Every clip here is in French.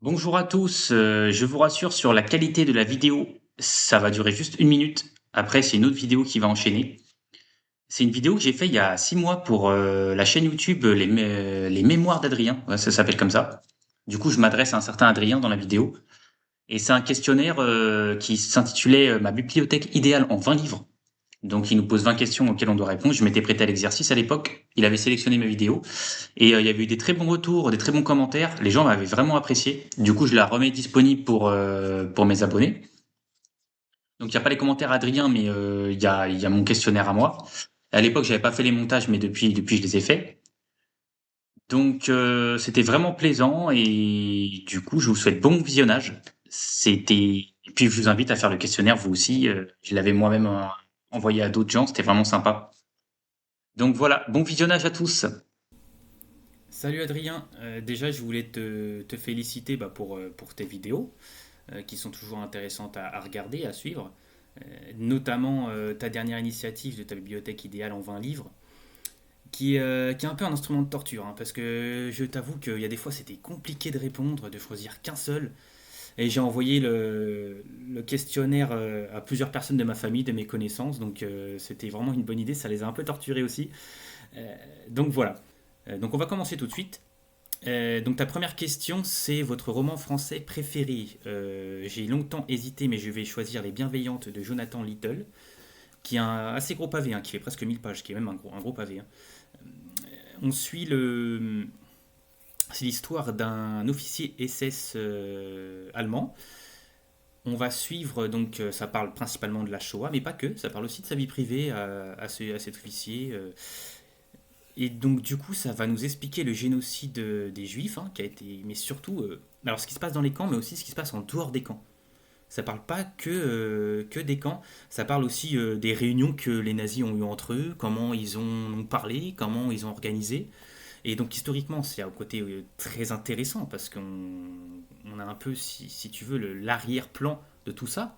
Bonjour à tous, je vous rassure sur la qualité de la vidéo, ça va durer juste 1 minute. Après, c'est une autre vidéo qui va enchaîner. C'est une vidéo que j'ai fait il y a 6 mois pour la chaîne YouTube Les Mémoires d'Adrien, ouais, ça s'appelle comme ça. Du coup, je m'adresse à un certain Adrien dans la vidéo. Et c'est un questionnaire qui s'intitulait Ma bibliothèque idéale en 20 livres. Donc, il nous pose 20 questions auxquelles on doit répondre. Je m'étais prêté à l'exercice à l'époque. Il avait sélectionné mes vidéos. Et il y avait eu des très bons retours, des très bons commentaires. Les gens m'avaient vraiment apprécié. Du coup, je la remets disponible pour mes abonnés. Donc, il n'y a pas les commentaires Adrien, mais il y a mon questionnaire à moi. À l'époque, j'avais pas fait les montages, mais depuis, je les ai faits. Donc, c'était vraiment plaisant. Et du coup, je vous souhaite bon visionnage. Et puis, je vous invite à faire le questionnaire, vous aussi. Je l'avais moi-même envoyé à d'autres gens. C'était vraiment sympa. Donc voilà, bon visionnage à tous. Salut Adrien. Déjà je voulais te féliciter pour tes vidéos qui sont toujours intéressantes à regarder, à suivre. Notamment ta dernière initiative de ta bibliothèque idéale en 20 livres, qui est un peu un instrument de torture, hein, parce que je t'avoue qu'il y a des fois c'était compliqué de répondre, de choisir qu'un seul. Et j'ai envoyé le questionnaire à plusieurs personnes de ma famille, de mes connaissances, donc c'était vraiment une bonne idée, ça les a un peu torturés aussi. Donc voilà. Donc on va commencer tout de suite. Donc ta première question, c'est votre roman français préféré. J'ai longtemps hésité, mais je vais choisir Les Bienveillantes de Jonathan Little, qui est un assez gros pavé, hein, qui fait presque 1000 pages, qui est même un gros pavé, hein. On suit c'est l'histoire d'un officier SS allemand. On va suivre, donc ça parle principalement de la Shoah, mais pas que, ça parle aussi de sa vie privée à cet officier. Et donc, du coup, ça va nous expliquer le génocide des Juifs, hein, qui a été. Mais surtout, alors ce qui se passe dans les camps, mais aussi ce qui se passe en dehors des camps. Ça parle pas que des camps, ça parle aussi des réunions que les nazis ont eues entre eux, comment ils ont parlé, comment ils ont organisé. Et donc, historiquement, c'est un côté très intéressant parce qu'on a un peu, si tu veux, l'arrière-plan de tout ça.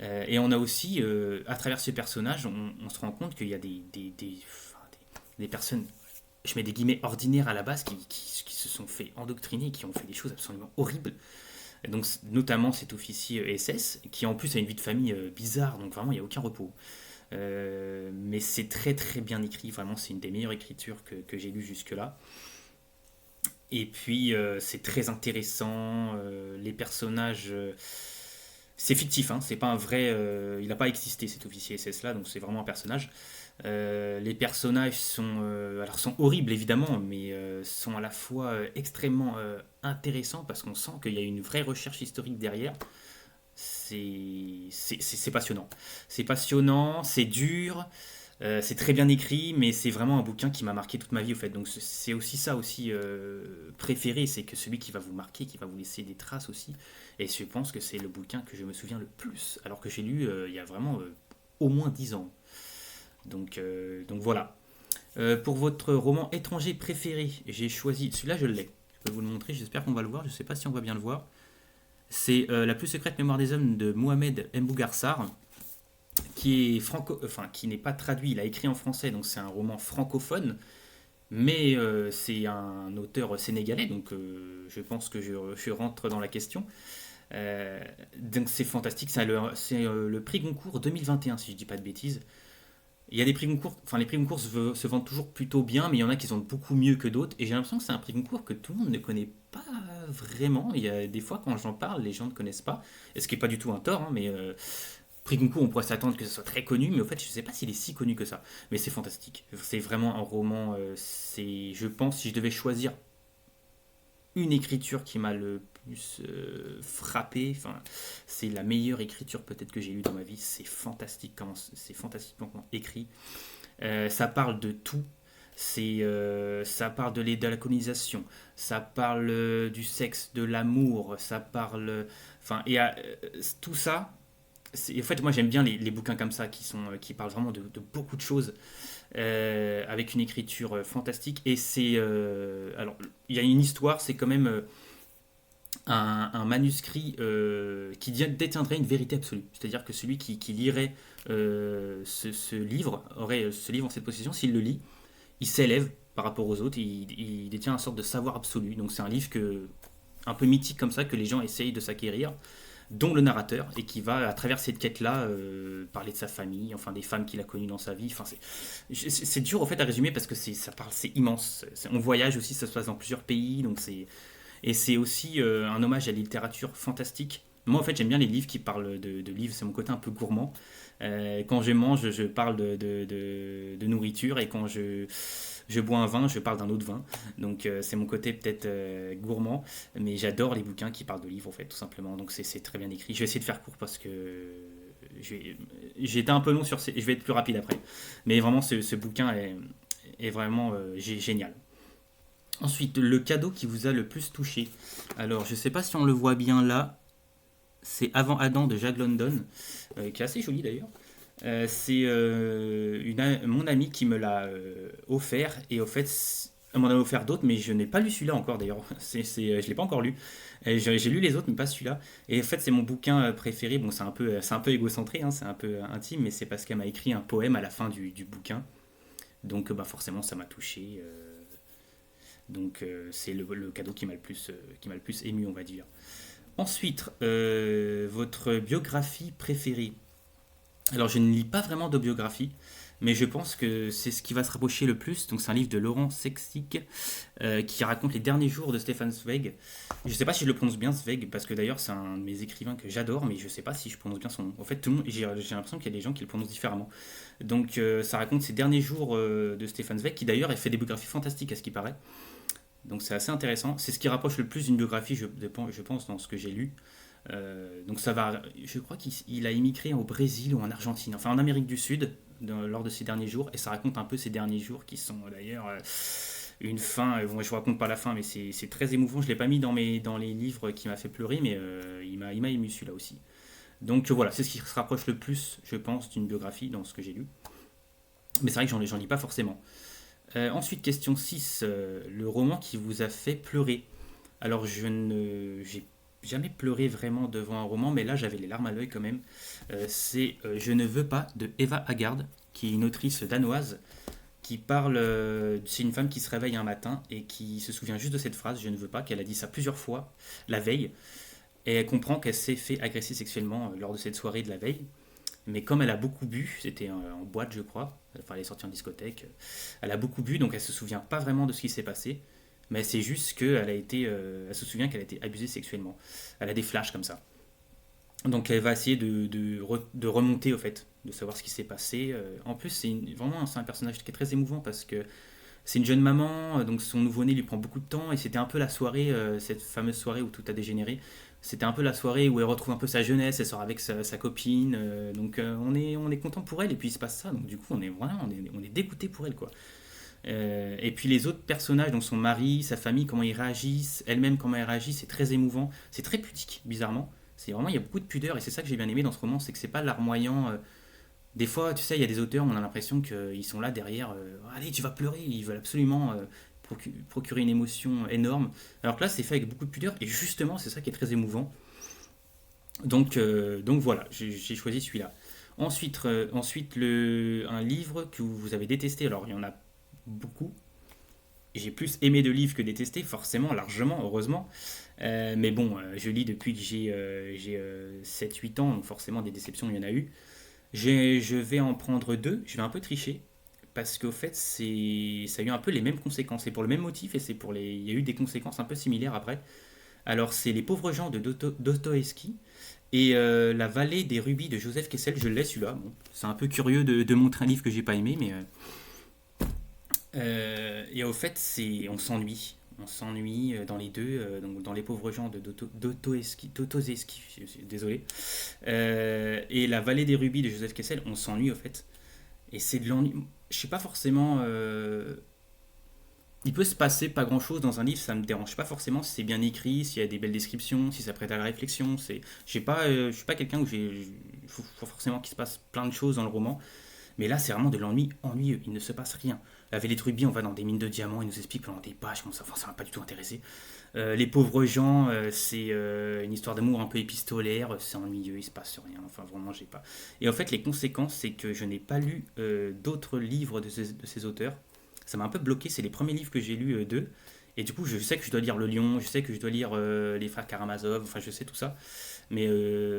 Et on a aussi, à travers ces personnages, on se rend compte qu'il y a des personnes, je mets des guillemets ordinaires à la base, qui se sont fait endoctriner, qui ont fait des choses absolument horribles. Et donc, notamment cet officier SS, qui en plus a une vie de famille bizarre, donc vraiment il n'y a aucun repos. Mais c'est très très bien écrit, vraiment c'est une des meilleures écritures que j'ai lues jusque-là. Et puis c'est très intéressant, les personnages, c'est fictif, hein, c'est pas un vrai, il n'a pas existé cet officier SS là, donc c'est vraiment un personnage. Les personnages sont horribles évidemment, mais sont à la fois extrêmement intéressants parce qu'on sent qu'il y a une vraie recherche historique derrière. C'est passionnant. C'est passionnant, c'est dur, c'est très bien écrit, mais c'est vraiment un bouquin qui m'a marqué toute ma vie au fait. Donc c'est aussi ça aussi préféré, c'est que celui qui va vous marquer, qui va vous laisser des traces aussi. Et je pense que c'est le bouquin que je me souviens le plus, alors que j'ai lu il y a vraiment au moins 10 ans. Donc voilà. Pour votre roman étranger préféré, j'ai choisi. Celui-là, je l'ai. Je peux vous le montrer. J'espère qu'on va le voir. Je ne sais pas si on va bien le voir. C'est La plus secrète mémoire des hommes de Mohamed Mbougarsar, qui est qui n'est pas traduit. Il a écrit en français, donc c'est un roman francophone. Mais c'est un auteur sénégalais, donc je pense que je rentre dans la question. Donc c'est fantastique. C'est le prix Goncourt 2021, si je dis pas de bêtises. Il y a des prix concours, enfin les prix concours se vendent toujours plutôt bien, mais il y en a qui sont beaucoup mieux que d'autres. Et j'ai l'impression que c'est un prix concours que tout le monde ne connaît pas vraiment. Il y a des fois quand j'en parle, les gens ne connaissent pas. Et ce qui n'est pas du tout un tort, hein, mais prix concours, on pourrait s'attendre que ce soit très connu, mais au fait, je ne sais pas s'il est si connu que ça. Mais c'est fantastique. C'est vraiment un roman. Je pense, si je devais choisir une écriture qui m'a le plus frappé. Enfin, c'est la meilleure écriture peut-être que j'ai lue dans ma vie. C'est fantastique c'est fantastiquement écrit. Ça parle de tout. Ça parle de la colonisation. Ça parle du sexe, de l'amour. Ça parle. Enfin, et tout ça. En fait, moi j'aime bien les bouquins comme ça qui parlent vraiment de beaucoup de choses avec une écriture fantastique. Et alors, il y a une histoire, c'est quand même un manuscrit qui détiendrait une vérité absolue. C'est-à-dire que celui qui lirait ce livre aurait ce livre en cette possession. S'il le lit, il s'élève par rapport aux autres. Il détient une sorte de savoir absolu. Donc c'est un livre que un peu mythiques comme ça que les gens essayent de s'acquérir, dont le narrateur, et qui va, à travers cette quête-là, parler de sa famille, enfin des femmes qu'il a connues dans sa vie. Enfin, c'est dur en fait à résumer parce que c'est immense. On voyage aussi, ça se passe dans plusieurs pays, donc et c'est aussi un hommage à la littérature fantastique. Moi, en fait, j'aime bien les livres qui parlent de livres, c'est mon côté un peu gourmand. Quand je mange, je parle de nourriture, et quand je bois un vin, je parle d'un autre vin. Donc, c'est mon côté peut-être gourmand, mais j'adore les bouquins qui parlent de livres, en fait, tout simplement. Donc, c'est très bien écrit. Je vais essayer de faire court parce que j'ai été un peu long sur ces. Je vais être plus rapide après. Mais vraiment, ce bouquin est vraiment génial. Ensuite, le cadeau qui vous a le plus touché. Alors, je ne sais pas si on le voit bien là. C'est Avant Adam de Jack London, qui est assez joli d'ailleurs. C'est mon ami qui me l'a offert, et au fait, elle m'en a offert d'autres, mais je n'ai pas lu celui-là encore d'ailleurs. Je ne l'ai pas encore lu. J'ai lu les autres, mais pas celui-là. Et en fait, c'est mon bouquin préféré. Bon, c'est un peu égocentré, hein, c'est un peu intime, mais c'est parce qu'elle m'a écrit un poème à la fin du bouquin. Donc, bah, forcément, ça m'a touché. Donc, c'est le cadeau qui m'a le plus ému, on va dire. Ensuite, votre biographie préférée. Alors, je ne lis pas vraiment de biographie, mais je pense que c'est ce qui va se rapprocher le plus. Donc, c'est un livre de Laurent Sextic qui raconte les derniers jours de Stefan Zweig. Je ne sais pas si je le prononce bien, Zweig, parce que d'ailleurs, c'est un de mes écrivains que j'adore, mais je ne sais pas si je prononce bien son nom. En fait, tout le monde, j'ai l'impression qu'il y a des gens qui le prononcent différemment. Donc, ça raconte ces derniers jours de Stefan Zweig, qui d'ailleurs a fait des biographies fantastiques à ce qui paraît. Donc, c'est assez intéressant. C'est ce qui rapproche le plus d'une biographie, je pense, dans ce que j'ai lu. Donc ça va, je crois qu'il a immigré au Brésil ou en Argentine, enfin en Amérique du Sud, lors de ces derniers jours, et ça raconte un peu ces derniers jours qui sont d'ailleurs une fin. Bon, je ne raconte pas la fin, mais c'est très émouvant. Je ne l'ai pas mis dans les livres qui m'a fait pleurer, mais il m'a ému celui-là aussi. Donc voilà, c'est ce qui se rapproche le plus, je pense, d'une biographie dans ce que j'ai lu. Mais c'est vrai que j'en lis pas forcément. Ensuite, question 6, le roman qui vous a fait pleurer. Alors, j'ai jamais pleuré vraiment devant un roman, mais là, j'avais les larmes à l'œil quand même. C'est Je ne veux pas de Eva Haggard, qui est une autrice danoise, qui parle. C'est une femme qui se réveille un matin et qui se souvient juste de cette phrase, Je ne veux pas, qu'elle a dit ça plusieurs fois la veille, et elle comprend qu'elle s'est fait agresser sexuellement lors de cette soirée de la veille. Mais comme elle a beaucoup bu, c'était en boîte, je crois, enfin, elle est sortie en discothèque, elle a beaucoup bu, donc elle se souvient pas vraiment de ce qui s'est passé. Mais c'est juste elle se souvient qu'elle a été abusée sexuellement. Elle a des flashs comme ça. Donc elle va essayer de remonter au fait, de savoir ce qui s'est passé. En plus, vraiment c'est un personnage qui est très émouvant parce que c'est une jeune maman, donc son nouveau-né lui prend beaucoup de temps, et c'était un peu la soirée, cette fameuse soirée où tout a dégénéré. C'était un peu la soirée où elle retrouve un peu sa jeunesse, elle sort avec sa copine, donc on est content pour elle, et puis il se passe ça, donc du coup on est dégoûté pour elle, quoi. Et puis les autres personnages, donc son mari, sa famille, comment ils réagissent, elle-même comment elle réagit, c'est très émouvant, c'est très pudique, bizarrement. C'est vraiment, il y a beaucoup de pudeur, et c'est ça que j'ai bien aimé dans ce roman, c'est que c'est pas larmoyant. Des fois, tu sais, il y a des auteurs, on a l'impression qu'ils sont là derrière, allez, tu vas pleurer, ils veulent absolument procurer une émotion énorme. Alors que là, c'est fait avec beaucoup de pudeur, et justement, c'est ça qui est très émouvant. Donc voilà, j'ai choisi celui-là. Ensuite un livre que vous avez détesté. Alors, il y en a beaucoup. J'ai plus aimé de livres que détesté, forcément, largement, heureusement. Mais bon, je lis depuis que j'ai 7-8 ans, donc forcément des déceptions, il y en a eu. Je vais en prendre deux, je vais un peu tricher, parce qu'au fait, ça a eu un peu les mêmes conséquences. C'est pour le même motif, et il y a eu des conséquences un peu similaires après. Alors, c'est Les pauvres gens de Dostoevsky, et La vallée des rubis de Joseph Kessel. Je l'ai celui-là. Bon, c'est un peu curieux de montrer un livre que j'ai pas aimé, mais et au fait, on s'ennuie. On s'ennuie dans les deux, donc dans Les pauvres gens de Dostoevsky, désolé. Et La vallée des rubis de Joseph Kessel, on s'ennuie au fait. Et c'est de l'ennui. Je sais pas forcément. Il peut se passer pas grand chose dans un livre, ça me dérange pas forcément si c'est bien écrit, s'il y a des belles descriptions, si ça prête à la réflexion. Je suis pas quelqu'un où il faut forcément qu'il se passe plein de choses dans le roman. Mais là, c'est vraiment de l'ennui ennuyeux. Il ne se passe rien. La Vallée de Rubis, on va dans des mines de diamants, il nous explique pendant des pages comment ça, enfin, ça m'a pas du tout intéressé. Les pauvres gens, c'est une histoire d'amour un peu épistolaire, c'est ennuyeux, il se passe rien. Enfin, vraiment, j'ai pas. Et en fait, les conséquences, c'est que je n'ai pas lu d'autres livres de ces auteurs. Ça m'a un peu bloqué. C'est les premiers livres que j'ai lus d'eux. Et du coup, je sais que je dois lire Le Lion, je sais que je dois lire Les Frères Karamazov, enfin, je sais tout ça. Mais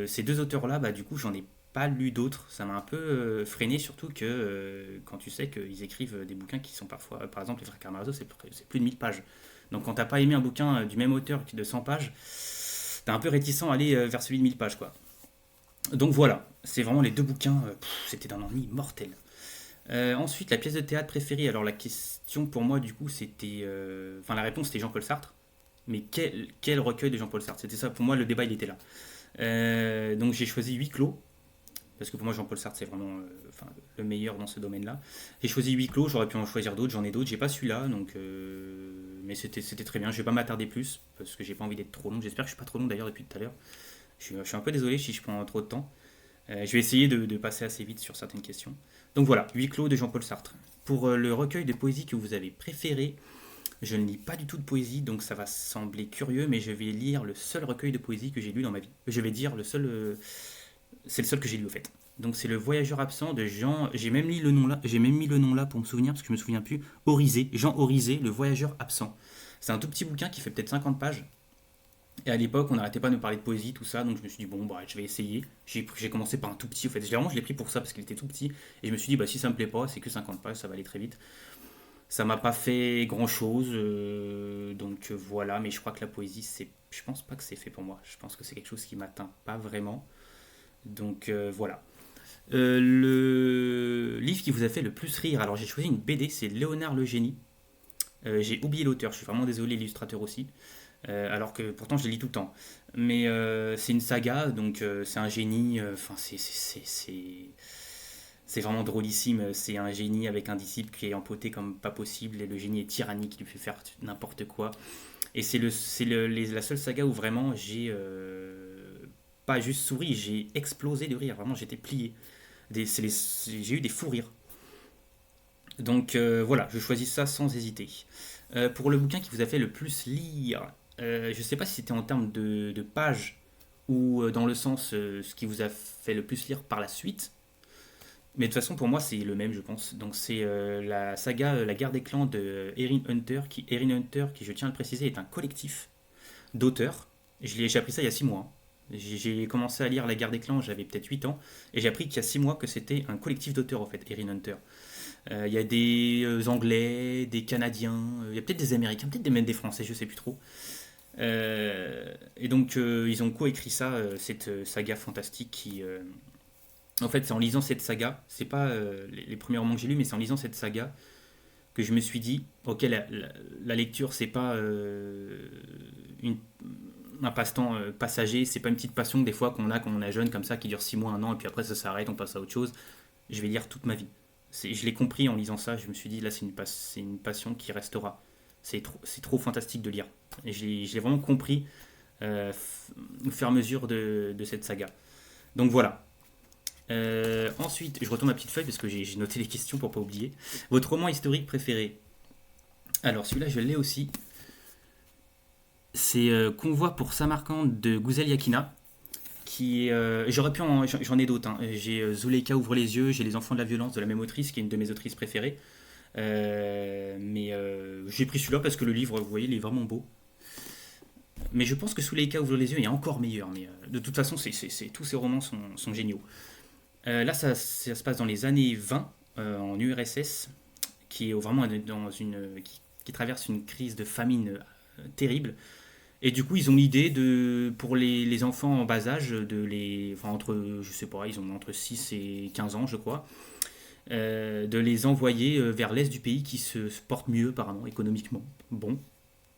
ces deux auteurs-là, bah, du coup, j'en ai pas lu d'autres. Ça m'a un peu freiné, surtout que quand tu sais qu'ils écrivent des bouquins qui sont parfois, par exemple, Les Frères Karamazov, c'est plus de 1000 pages. Donc quand t'as pas aimé un bouquin du même auteur de 100 pages, t'es un peu réticent à aller vers celui de 1000 pages, quoi. Donc voilà, c'est vraiment les deux bouquins, c'était d'un ennui mortel. Ensuite, la pièce de théâtre préférée. Alors la question pour moi, du coup, c'était... Enfin, la réponse, c'était Jean-Paul Sartre. Mais quel recueil de Jean-Paul Sartre? C'était ça, pour moi, le débat, il était là. Donc j'ai choisi Huis clos, parce que pour moi, Jean-Paul Sartre, c'est vraiment enfin, le meilleur dans ce domaine-là. J'ai choisi Huis clos, j'aurais pu en choisir d'autres, j'en ai d'autres, j'ai pas celui-là, donc... mais c'était très bien. Je vais pas m'attarder plus, parce que j'ai pas envie d'être trop long. J'espère que je suis pas trop long d'ailleurs depuis tout à l'heure. Je suis un peu désolé si je prends trop de temps. Je vais essayer de passer assez vite sur certaines questions. Donc voilà, Huis clos de Jean-Paul Sartre. Pour le recueil de poésie que vous avez préféré, je ne lis pas du tout de poésie, donc ça va sembler curieux, mais je vais lire le seul recueil de poésie que j'ai lu dans ma vie. Je vais dire le seul, c'est le seul que j'ai lu au fait. Donc c'est Le Voyageur absent de Jean. J'ai même mis le nom là. J'ai même mis le nom là pour me souvenir parce que je me souviens plus. Orisé, Jean Orisé, Le Voyageur absent. C'est un tout petit bouquin qui fait peut-être 50 pages. Et à l'époque, on n'arrêtait pas de nous parler de poésie, tout ça, donc je me suis dit, bon, bah, je vais essayer. J'ai commencé par un tout petit, en fait. Vraiment, je l'ai pris pour ça, parce qu'il était tout petit. Et je me suis dit, bah, si ça me plaît pas, c'est que 50 pages, ça va aller très vite. Ça m'a pas fait grand-chose, donc voilà, mais je crois que la poésie, je pense pas que c'est fait pour moi. Je pense que c'est quelque chose qui m'atteint pas vraiment. Donc voilà. Le livre qui vous a fait le plus rire, alors j'ai choisi une BD, c'est Léonard le Génie. J'ai oublié l'auteur, je suis vraiment désolé, l'illustrateur aussi. Alors que pourtant je les lis tout le temps. Mais c'est une saga, donc c'est un génie. Enfin, c'est vraiment drôlissime. C'est un génie avec un disciple qui est empoté comme pas possible, et le génie est tyrannique, il lui fait faire n'importe quoi. Et la seule saga où vraiment j'ai pas juste souri, j'ai explosé de rire. Vraiment, j'étais plié. J'ai eu des fous rires. Donc voilà, je choisis ça sans hésiter. Pour le bouquin qui vous a fait le plus lire, je ne sais pas si c'était en termes de pages ou dans le sens ce qui vous a fait le plus lire par la suite. Mais de toute façon, pour moi, c'est le même, je pense. Donc c'est la saga La guerre des clans de Erin Hunter, qui, je tiens à le préciser, est un collectif d'auteurs. J'ai appris ça il y a 6 mois, hein. J'ai commencé à lire La guerre des clans, j'avais peut-être 8 ans, et j'ai appris qu'il y a 6 mois que c'était un collectif d'auteurs, en fait, Erin Hunter. Il y a des Anglais, des Canadiens, il y a peut-être des Américains, peut-être même des Français, je sais plus trop. Et donc ils ont coécrit ça, cette saga fantastique qui... en fait, c'est en lisant cette saga, c'est pas les premiers romans que j'ai lus, mais c'est en lisant cette saga que je me suis dit, ok, la lecture, c'est pas une, un passe-temps passager, c'est pas une petite passion que des fois qu'on a quand on est jeune, comme ça, qui dure 6 mois, un an, et puis après ça s'arrête, on passe à autre chose. Je vais lire toute ma vie. Je l'ai compris en lisant ça, je me suis dit, là, c'est une passion qui restera. C'est trop fantastique de lire. Et je l'ai vraiment compris au fur et à mesure de cette saga. Donc voilà. Ensuite, je retourne ma petite feuille parce que j'ai noté les questions pour pas oublier. Votre roman historique préféré? Alors celui-là, je l'ai aussi. C'est Convoi pour Samarcande de Gouzel Yakina. J'aurais pu j'en ai d'autres, hein. J'ai Zuleika ouvre les yeux, j'ai Les enfants de la violence de la même autrice qui est une de mes autrices préférées. Mais j'ai pris celui-là parce que le livre, vous voyez, il est vraiment beau. Mais je pense que Zuleika ouvre les yeux est encore meilleur. Mais de toute façon, tous ces romans sont géniaux. Là, ça se passe dans les années 20 en URSS, qui est vraiment qui traverse une crise de famine terrible. Et du coup, ils ont l'idée pour les enfants en bas âge, enfin entre, je sais pas, ils ont entre 6 et 15 ans, je crois, de les envoyer vers l'est du pays qui se porte mieux apparemment économiquement. Bon,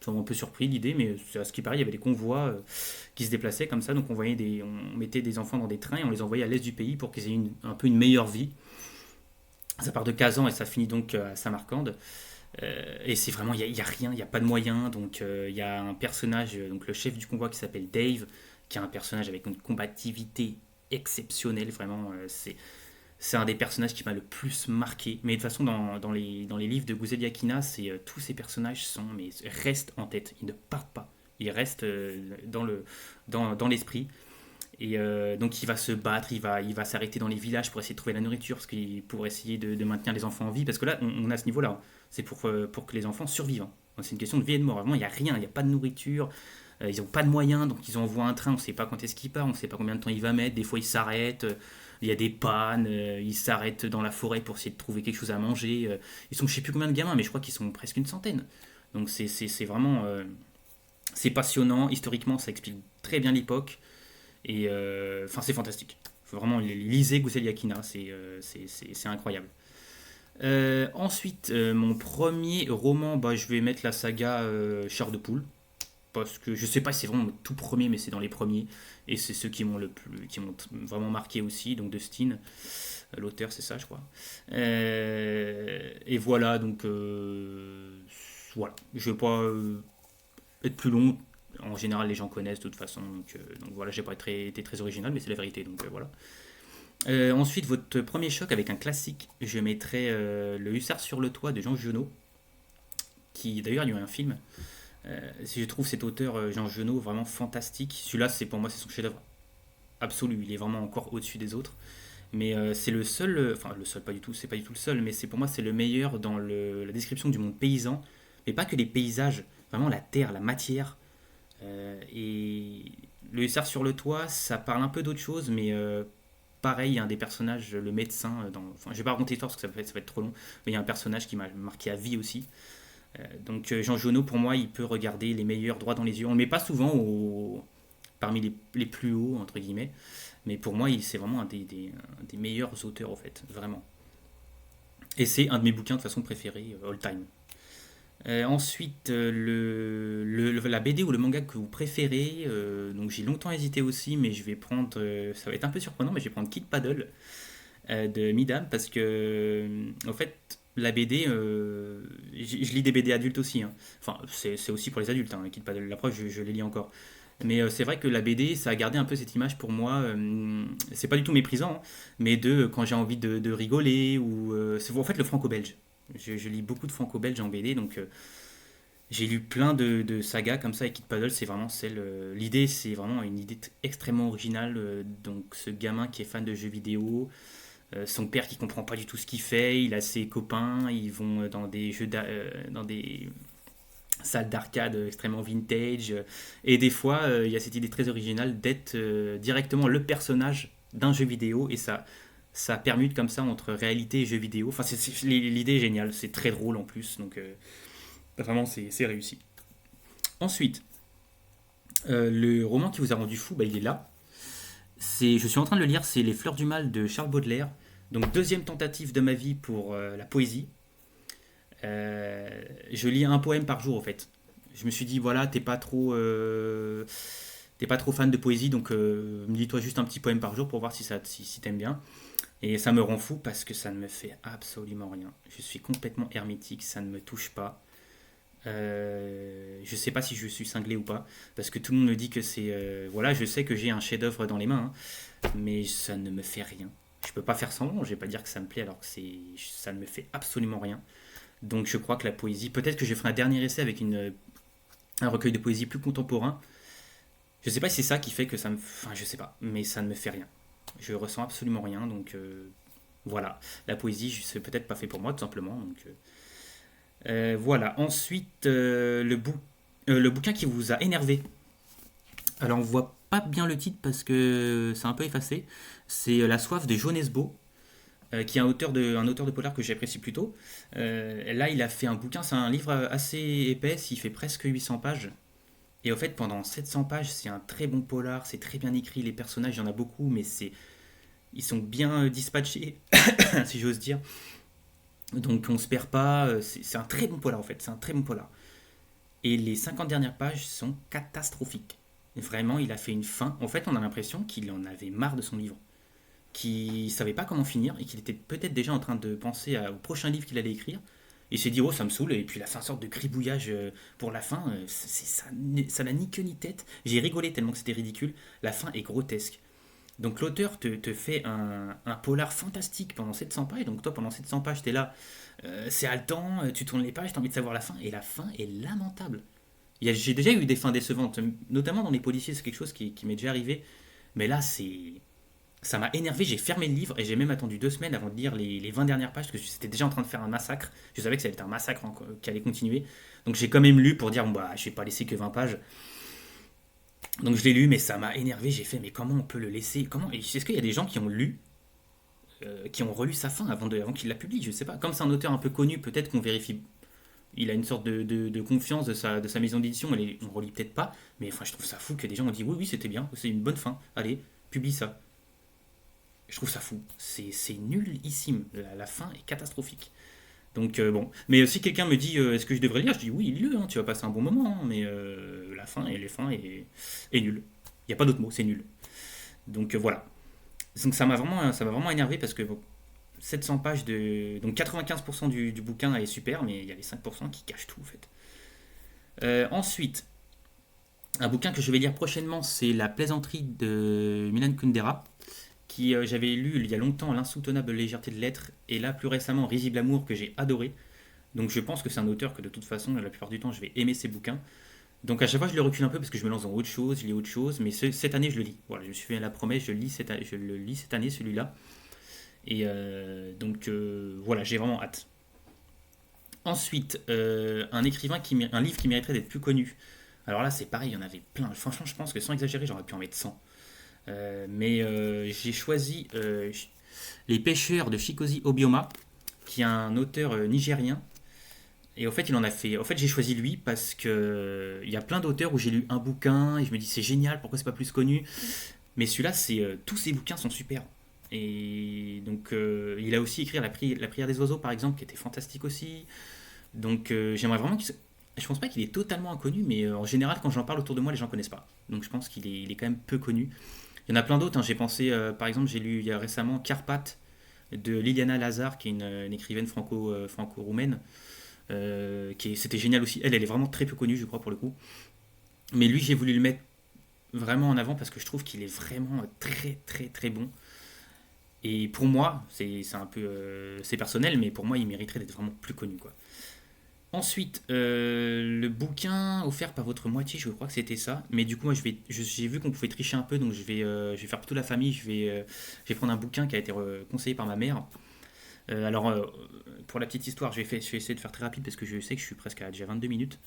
ça m'a un peu surpris l'idée, mais à ce qui paraît, il y avait des convois qui se déplaçaient comme ça, donc on mettait des enfants dans des trains et on les envoyait à l'est du pays pour qu'ils aient un peu une meilleure vie. Ça part de Kazan et ça finit donc à Samarcande. Et c'est vraiment, il y a rien, il n'y a pas de moyens. Donc il y a un personnage, donc le chef du convoi qui s'appelle Dave, qui est un personnage avec une combativité exceptionnelle. Vraiment, c'est un des personnages qui m'a le plus marqué. Mais de toute façon, dans les livres de Gouzel Yakina, tous ces personnages restent en tête. Ils ne partent pas. Ils restent dans l'esprit. Et donc il va se battre, il va s'arrêter dans les villages pour essayer de trouver la nourriture, pour essayer de maintenir les enfants en vie. Parce que là, on a ce niveau-là, hein. C'est pour que les enfants survivent, hein. Donc, c'est une question de vie et de mort. Vraiment, il n'y a rien, il n'y a pas de nourriture, ils n'ont pas de moyens, donc ils envoient un train, on ne sait pas quand est-ce qu'il part, on ne sait pas combien de temps il va mettre, des fois il s'arrête, il y a des pannes, ils s'arrêtent dans la forêt pour essayer de trouver quelque chose à manger. Ils sont je ne sais plus combien de gamins, mais je crois qu'ils sont presque une centaine. Donc c'est vraiment... c'est passionnant, historiquement ça explique très bien l'époque, et enfin c'est fantastique. Faut vraiment lisez Gouzel Yakina, c'est incroyable. Ensuite, mon premier roman, bah, je vais mettre la saga Chair de poule. Parce que je sais pas si c'est vraiment le tout premier, mais c'est dans les premiers. Et c'est ceux qui m'ont qui m'ont vraiment marqué aussi. Donc de Steen, l'auteur, c'est ça, je crois. Et voilà, donc voilà. Je vais pas être plus long. En général, les gens connaissent de toute façon. Donc voilà, j'ai pas été très original, mais c'est la vérité. Donc voilà. Ensuite, votre premier choc avec un classique, je mettrai Le Hussard sur le toit de Jean Genot, qui d'ailleurs il y a eu un film. Si je trouve cet auteur Jean Genot vraiment fantastique, celui-là c'est pour moi c'est son chef-d'œuvre absolu. Il est vraiment encore au-dessus des autres. Mais c'est le seul, enfin le seul pas du tout, c'est pas du tout le seul, mais c'est pour moi c'est le meilleur dans la description du monde paysan, mais pas que les paysages, vraiment la terre, la matière. Et le hussard sur le toit, ça parle un peu d'autre chose, mais pareil, il y a un des personnages, le médecin, enfin je vais pas raconter l'histoire parce que ça va être trop long, mais il y a un personnage qui m'a marqué à vie aussi. Donc Jean Genot, pour moi, il peut regarder les meilleurs droit dans les yeux. On ne le met pas souvent parmi les plus hauts, entre guillemets, mais pour moi, c'est vraiment un des meilleurs auteurs, en fait, vraiment. Et c'est un de mes bouquins de façon préférée, all time. Ensuite, la BD ou le manga que vous préférez, donc j'ai longtemps hésité aussi, mais je vais prendre, ça va être un peu surprenant, mais je vais prendre Kid Paddle de Midam parce que, en fait, la BD, je lis des BD adultes aussi, hein. Enfin, c'est aussi pour les adultes, hein, Kid Paddle. La preuve, je les lis encore. Mais c'est vrai que la BD, ça a gardé un peu cette image pour moi. C'est pas du tout méprisant, hein, mais quand j'ai envie de rigoler ou c'est en fait le franco-belge. Je lis beaucoup de franco-belge en BD, donc j'ai lu plein de sagas comme ça. Et Kid Paddle, c'est vraiment celle. L'idée, c'est vraiment une idée extrêmement originale. Donc ce gamin qui est fan de jeux vidéo, son père qui comprend pas du tout ce qu'il fait, il a ses copains, ils vont dans des dans des salles d'arcade extrêmement vintage, et des fois il y a cette idée très originale d'être directement le personnage d'un jeu vidéo, et ça permute comme ça entre réalité et jeu vidéo. Enfin, l'idée est géniale, c'est très drôle en plus, donc vraiment c'est réussi. Ensuite, le roman qui vous a rendu fou, bah, il est là. Je suis en train de le lire, c'est Les Fleurs du Mal de Charles Baudelaire. Donc deuxième tentative de ma vie pour la poésie. Je lis un poème par jour en fait. Je me suis dit voilà, t'es pas trop fan de poésie, donc lis-toi juste un petit poème par jour pour voir si t'aimes bien. Et ça me rend fou parce que ça ne me fait absolument rien. Je suis complètement hermétique, ça ne me touche pas. Je sais pas si je suis cinglé ou pas, parce que tout le monde me dit que c'est... voilà, je sais que j'ai un chef-d'œuvre dans les mains, hein, mais ça ne me fait rien. Je peux pas faire semblant, je vais pas dire que ça me plaît alors que ça ne me fait absolument rien. Donc je crois que la poésie, peut-être que je ferai un dernier essai avec un recueil de poésie plus contemporain. Je sais pas si c'est ça qui fait que ça me... Enfin, je sais pas, mais ça ne me fait rien. Je ressens absolument rien, donc voilà. La poésie, c'est peut-être pas fait pour moi, tout simplement. Donc, voilà. Ensuite, le bouquin qui vous a énervé. Alors, on voit pas bien le titre parce que c'est un peu effacé. C'est La soif de Jonesbo, qui est un auteur de polar que j'apprécie plutôt. Là, il a fait un bouquin, c'est un livre assez épais, il fait presque 800 pages. Et au fait, pendant 700 pages, c'est un très bon polar, c'est très bien écrit, les personnages, il y en a beaucoup, mais ils sont bien dispatchés, si j'ose dire. Donc on se perd pas, c'est un très bon polar en fait, c'est un très bon polar. Et les 50 dernières pages sont catastrophiques. Vraiment, il a fait une fin. En fait, on a l'impression qu'il en avait marre de son livre, qu'il savait pas comment finir et qu'il était peut-être déjà en train de penser au prochain livre qu'il allait écrire. Il s'est dit, oh, ça me saoule, et puis il a fait une sorte de gribouillage pour la fin. Ça n'a ni queue ni tête. J'ai rigolé tellement que c'était ridicule. La fin est grotesque. Donc l'auteur te fait un polar fantastique pendant 700 pages. Donc toi, pendant 700 pages, t'es là, c'est haletant, tu tournes les pages, t'as envie de savoir la fin, et la fin est lamentable. J'ai déjà eu des fins décevantes, notamment dans les policiers, c'est quelque chose qui m'est déjà arrivé. Mais là, Ça m'a énervé, j'ai fermé le livre et j'ai même attendu 2 semaines avant de lire les 20 dernières pages parce que c'était déjà en train de faire un massacre. Je savais que ça allait être un massacre qui allait continuer. Donc j'ai quand même lu pour dire, bon, bah, je vais pas laisser que 20 pages. Donc je l'ai lu, mais ça m'a énervé. J'ai fait, mais comment on peut le laisser? Comment? Est-ce qu'il y a des gens qui ont lu, qui ont relu sa fin avant qu'il la publie? Je sais pas. Comme c'est un auteur un peu connu, peut-être qu'on vérifie. Il a une sorte de confiance de sa maison d'édition. On relit peut-être pas. Mais enfin, je trouve ça fou que des gens ont dit, oui, oui, c'était bien, c'est une bonne fin. Allez, publie ça. Je trouve ça fou. C'est nullissime. La fin est catastrophique. Donc bon. Mais si quelqu'un me dit est-ce que je devrais lire, je dis oui, lis-le, hein, tu vas passer un bon moment. Hein, mais la fin et les fins est nulle. Il n'y a pas d'autre mot, c'est nul. Donc voilà. Donc ça m'a vraiment énervé parce que bon, 700 pages de. Donc 95% du bouquin est super, mais il y a les 5% qui cachent tout en fait. Ensuite, un bouquin que je vais lire prochainement, c'est La plaisanterie de Milan Kundera, qui j'avais lu il y a longtemps L'insoutenable légèreté de l'être, et là plus récemment Risible amour que j'ai adoré. Donc je pense que c'est un auteur que de toute façon, la plupart du temps, je vais aimer ses bouquins. Donc à chaque fois, je le recule un peu parce que je me lance dans autre chose, je lis autre chose, mais cette année, je le lis. Voilà, je me suis fait la promesse, je le lis cette année, celui-là. Et donc voilà, j'ai vraiment hâte. Ensuite, un livre qui mériterait d'être plus connu. Alors là, c'est pareil, il y en avait plein. Franchement, je pense que sans exagérer, j'aurais pu en mettre 100. Mais j'ai choisi Les pêcheurs de Chikosi Obioma, qui est un auteur nigérien. Et au fait, il en a fait. En fait, j'ai choisi lui parce que il y a plein d'auteurs où j'ai lu un bouquin et je me dis c'est génial, pourquoi c'est pas plus connu. Mais celui-là, tous ses bouquins sont super. Et donc, il a aussi écrit la prière des oiseaux, par exemple, qui était fantastique aussi. Donc, j'aimerais vraiment qu'il. Je pense pas qu'il est totalement inconnu, mais en général, quand j'en parle autour de moi, les gens connaissent pas. Donc, je pense qu'il est quand même peu connu. Il y en a plein d'autres. Hein. J'ai pensé, par exemple, j'ai lu il y a récemment Carpath de Liliana Lazar, qui est une écrivaine franco-roumaine. C'était génial aussi. Elle est vraiment très peu connue, je crois, pour le coup. Mais lui, j'ai voulu le mettre vraiment en avant parce que je trouve qu'il est vraiment très, très, très bon. Et pour moi, c'est un peu c'est personnel, mais pour moi, il mériterait d'être vraiment plus connu, quoi. Ensuite, le bouquin offert par votre moitié, je crois que c'était ça. Mais du coup, moi, j'ai vu qu'on pouvait tricher un peu, donc je vais faire pour toute la famille. Je vais prendre un bouquin qui a été conseillé par ma mère. Alors, pour la petite histoire, je vais essayer de faire très rapide parce que je sais que je suis presque à déjà 22 minutes.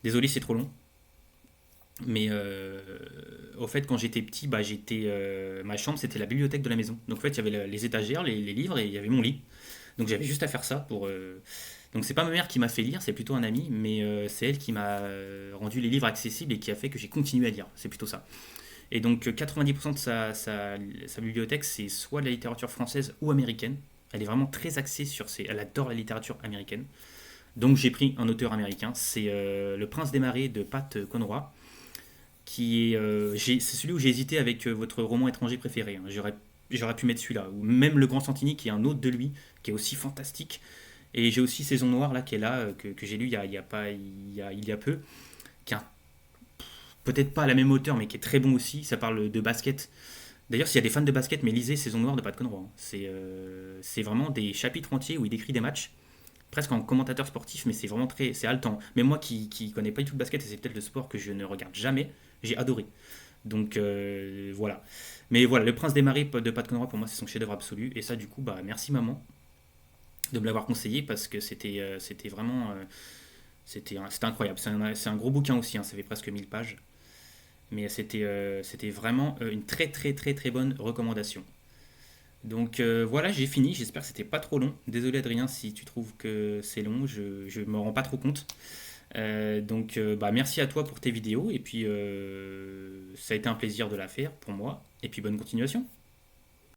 Désolé, c'est trop long. Mais au fait, quand j'étais petit, bah, ma chambre, c'était la bibliothèque de la maison. Donc, en fait, il y avait les étagères, les livres et il y avait mon lit. Donc, j'avais juste à faire ça pour. Donc, c'est pas ma mère qui m'a fait lire, c'est plutôt un ami, mais c'est elle qui m'a rendu les livres accessibles et qui a fait que j'ai continué à lire. C'est plutôt ça. Et donc, 90% de sa bibliothèque, c'est soit de la littérature française ou américaine. Elle est vraiment très axée sur ses. Elle adore la littérature américaine. Donc, j'ai pris un auteur américain. C'est Le Prince des Marais de Pat Conroy c'est celui où j'ai hésité avec votre roman étranger préféré. Hein. J'aurais pu mettre celui-là. Ou même Le Grand Santini, qui est un autre de lui, qui est aussi fantastique. Et j'ai aussi Saison Noire, là, qui est là, que j'ai lu il y a peu, qui est peut-être pas à la même hauteur, mais qui est très bon aussi. Ça parle de basket. D'ailleurs, s'il y a des fans de basket, mais lisez Saison Noire de Pat Conroy. Hein. C'est vraiment des chapitres entiers où il décrit des matchs presque en commentateur sportif, mais c'est haletant. Mais moi qui connais pas du tout le basket, et c'est peut-être le sport que je ne regarde jamais, j'ai adoré. Donc voilà. Mais voilà, Le Prince des Marais de Pat Conroy, pour moi, c'est son chef-d'œuvre absolu. Et ça, du coup, bah, merci maman de me l'avoir conseillé parce que c'était vraiment. C'était incroyable. C'est un gros bouquin aussi, hein, ça fait presque 1000 pages. Mais c'était vraiment une très très très très bonne recommandation. Donc voilà, j'ai fini. J'espère que c'était pas trop long. Désolé Adrien si tu trouves que c'est long, je me rends pas trop compte. Donc bah, merci à toi pour tes vidéos et puis ça a été un plaisir de la faire pour moi. Et puis bonne continuation.